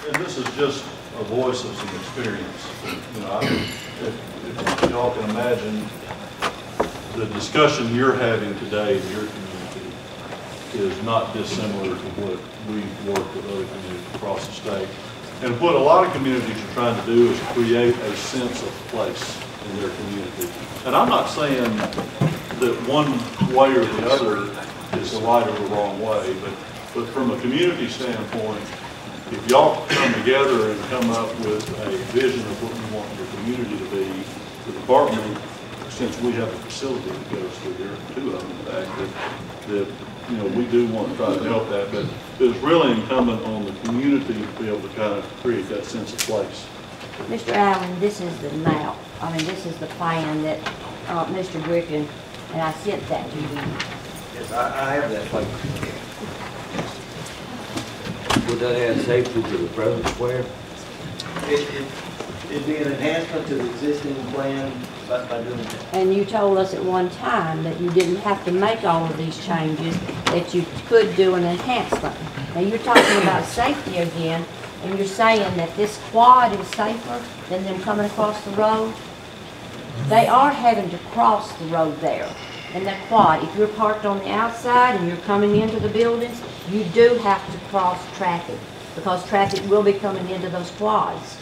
And this is just a voice of some experience. You know, if y'all can imagine, the discussion you're having today in your community is not dissimilar to what we've worked with other communities across the state. And what a lot of communities are trying to do is create a sense of place in their community. And I'm not saying that one way or the other is the right or the wrong way, but from a community standpoint, if y'all come together and come up with a vision of what you want your community to be, the department, since we have a facility that goes through here, 2 of them in fact, that you know, we do want to try to help that, but it's really incumbent on the community to be able to kind of create that sense of place. Mr. Allen, this is the map. I mean, this is the plan that Mr. Griffin, and I sent that to you. Yes, I have that plan. Would that add safety to the present square? It'd be an enhancement to the existing plan by doing that. And you told us at one time that you didn't have to make all of these changes, that you could do an enhancement. Now, you're talking about safety again, and you're saying that this quad is safer than them coming across the road? They are having to cross the road there. And that quad, if you're parked on the outside and you're coming into the buildings, you do have to cross traffic, because traffic will be coming into those quads.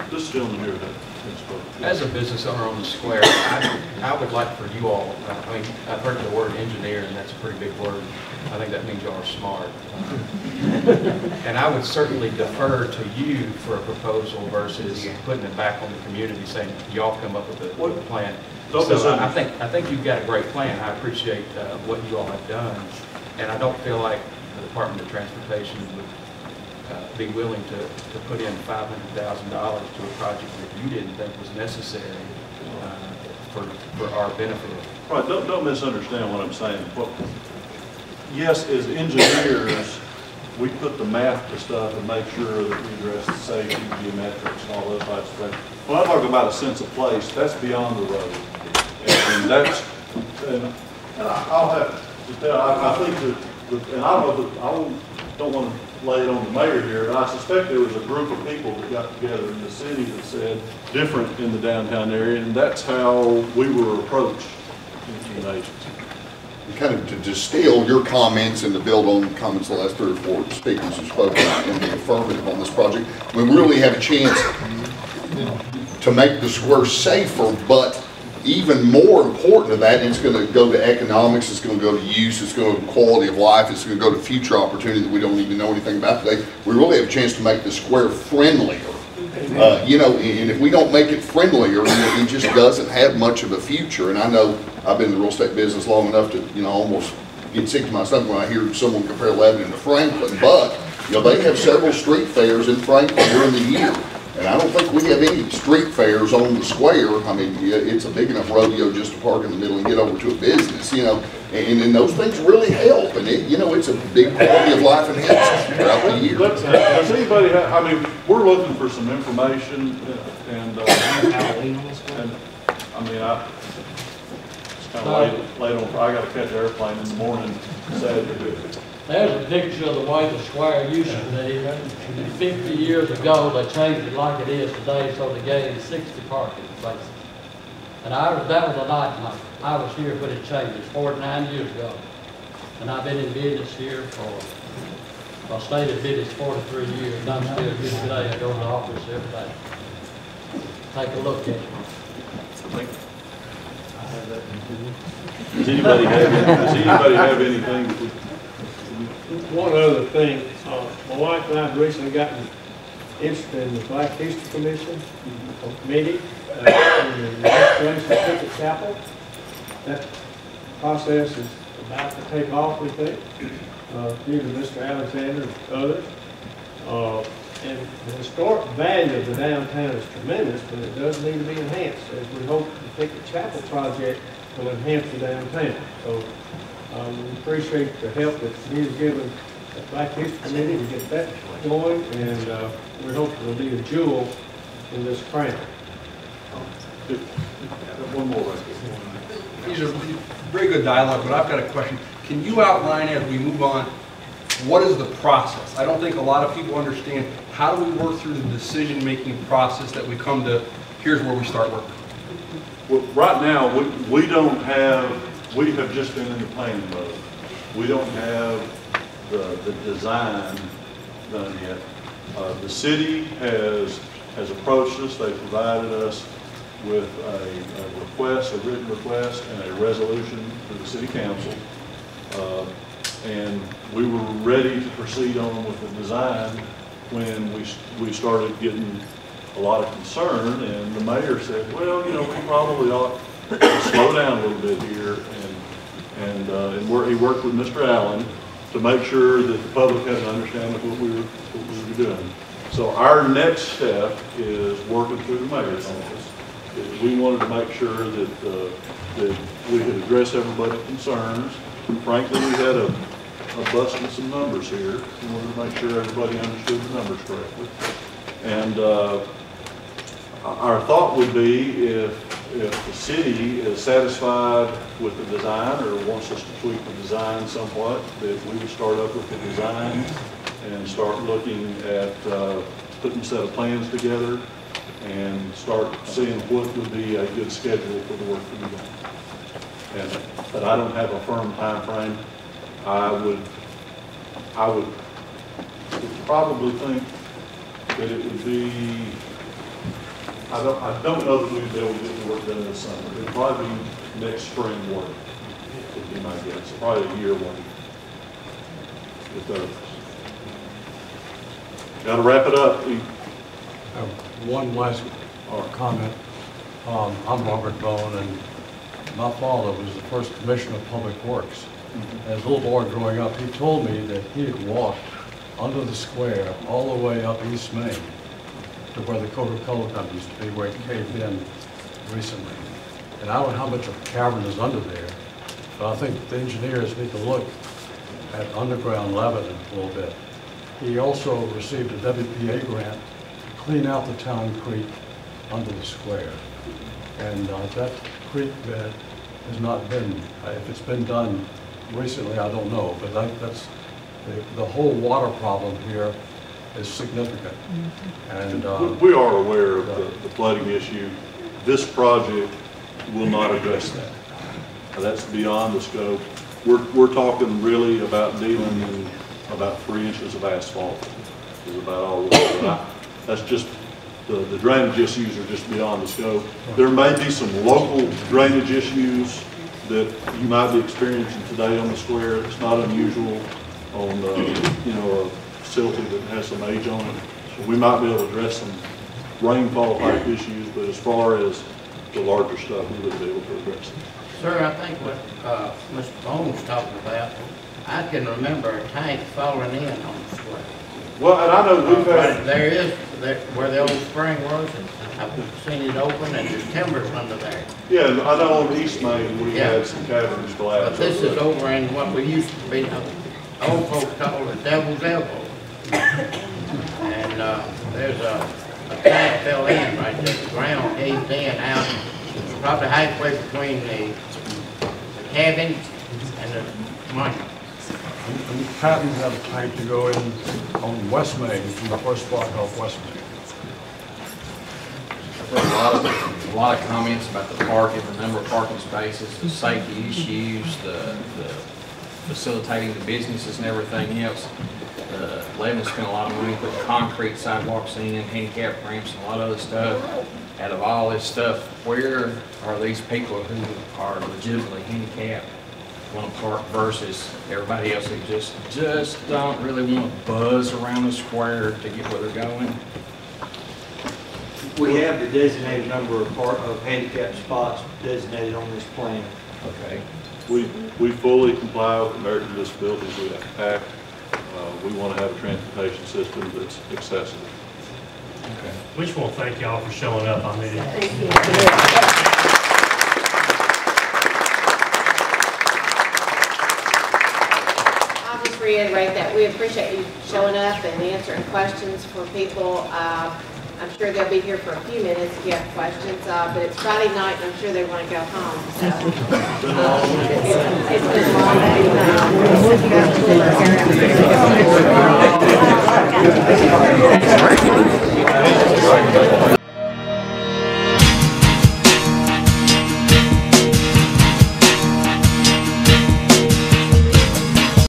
This gentleman here, as a business owner on the square, I would like for you all, I mean, I've heard the word engineer, and that's a pretty big word. I think that means y'all are smart. And I would certainly defer to you for a proposal versus putting it back on the community, saying y'all come up with a plan. So I think you've got a great plan. I appreciate what you all have done, and I don't feel like the Department of Transportation would be willing to put in $500,000 to a project that you didn't think was necessary for our benefit. Right, don't misunderstand what I'm saying. Well, yes, as engineers, we put the math to stuff and make sure that we address the safety, geometrics, and all those types of things. When I talk about a sense of place, that's beyond the road. And that's, and I'll have to tell, I think that, and I don't want to lay it on the mayor here, but I suspect there was a group of people that got together in the city that said different in the downtown area, and that's how we were approached in the agency. Kind of to distill your comments and to build on comments the last 3 or 4 speakers who spoke in the affirmative on this project, we really have a chance to make the square safer, but even more important to that, it's going to go to economics, it's going to go to use, it's going to go to quality of life, it's going to go to future opportunity that we don't even know anything about today. We really have a chance to make the square friendlier. You know, and if we don't make it friendlier, it just doesn't have much of a future. And I know I've been in the real estate business long enough to, you know, almost get sick to my stomach when I hear someone compare Lebanon to Franklin. But, you know, they have several street fairs in Franklin during the year. And I don't think we have any street fairs on the square. I mean, it's a big enough rodeo just to park in the middle and get over to a business, you know. And those things really help. And, you know, it's a big quality of life enhancement throughout the year. Does anybody have, I mean, we're looking for some information and I mean, it's kind of late on, I got to catch an airplane in the morning, Saturday. There's a picture of the way the square used to be. 50 years ago, they changed it like it is today, so they gave 60 parking places. And that was a nightmare. I was here when it changed. It's 49 years ago. And I've been in business here for, I stayed in business 43 years, and I'm still here today. I go to the office every day. Take a look at it. Does anybody have anything? One other thing, my wife and I have recently gotten interested in the Black History Commission committee in the restoration of Pickett Chapel. That process is about to take off, we think, due to Mr. Alexander and others. And the historic value of the downtown is tremendous, but it does need to be enhanced, as we hope the Pickett Chapel project will enhance the downtown. So we appreciate the help that he's given the Black History Committee to get that going, and we hope it will be a jewel in this crown. One more right here. These are very good dialogue, but I've got a question. Can you outline as we move on, what is the process? I don't think a lot of people understand, how do we work through the decision-making process that we come to, here's where we start working? Well, right now, we have just been in the planning mode. We don't have the design done yet. The city has approached us. They provided us with a request, a written request, and a resolution to the city council. And we were ready to proceed on with the design when we started getting a lot of concern, and the mayor said, well, you know, we probably ought to slow down a little bit here, and he worked with Mr. Allen to make sure that the public had an understanding of what we were doing. So our next step is working through the mayor's office. We wanted to make sure that we had addressed everybody's concerns. Frankly, we had a bust with some numbers here. We wanted to make sure everybody understood the numbers correctly. And our thought would be if the city is satisfied with the design or wants us to tweak the design somewhat, that we would start up with the design and start looking at putting a set of plans together and start seeing what would be a good schedule for the work to be done. But I don't have a firm time frame. I would probably think that it would be, I don't know that we'd be able to get the work done this summer. It would probably be next spring work, would be my guess. Probably a year work. Got to wrap it up. One last comment. I'm Robert Bone, and my father was the first commissioner of public works. As a little boy growing up, he told me that he had walked under the square all the way up East Main to where the Coca-Cola company used to be, where it caved in recently. And I don't know how much of a cavern is under there, but I think the engineers need to look at underground Lebanon a little bit. He also received a WPA grant to clean out the town creek under the square. And that creek bed has not been, if it's been done recently, I don't know, but that's the whole water problem here is significant. And we are aware of the flooding issue. This project will not address that. That's beyond the scope. We're talking really about dealing in about 3 inches of asphalt is about all we're doing. That's just, the drainage issues are just beyond the scope. There may be some local drainage issues that you might be experiencing today on the square. It's not unusual on a facility that has some age on it. So we might be able to address some rainfall type issues, but as far as the larger stuff, we wouldn't be able to address it. Sir, I think what Mr. Bone's talking about, I can remember a tank falling in on the square. Well, and I know we've had... Where the old spring was, and I've seen it open, and there's timbers under there. Yeah, I know on East Main we had some caverns collapse. But this is over in what we used to be, old folks call the Devil's Elbow. And there's a tank fell in right there. The ground caved in out, probably halfway between the cabin and the monument. And Patton had a tank to go in on West Main, from the first block off West Main. I've heard a lot of comments about the parking, the number of parking spaces, the safety issues, the facilitating the businesses and everything else. Lebanon spent a lot of money putting concrete sidewalks in, handicap ramps, and a lot of other stuff. Out of all this stuff, where are these people who are legitimately handicapped want to park versus everybody else who just don't really want to buzz around the square to get where they're going? We have the designated number of handicap spots designated on this plan. Okay. We fully comply with American Disabilities Act. We want to have a transportation system that's accessible. Okay. We just want to thank y'all for showing up. I mean, Thank you. I'll just reiterate that we appreciate you showing up and answering questions for people. I'm sure they'll be here for a few minutes if you have questions, but it's Friday night and I'm sure they want to go home. So it's been a long day tonight.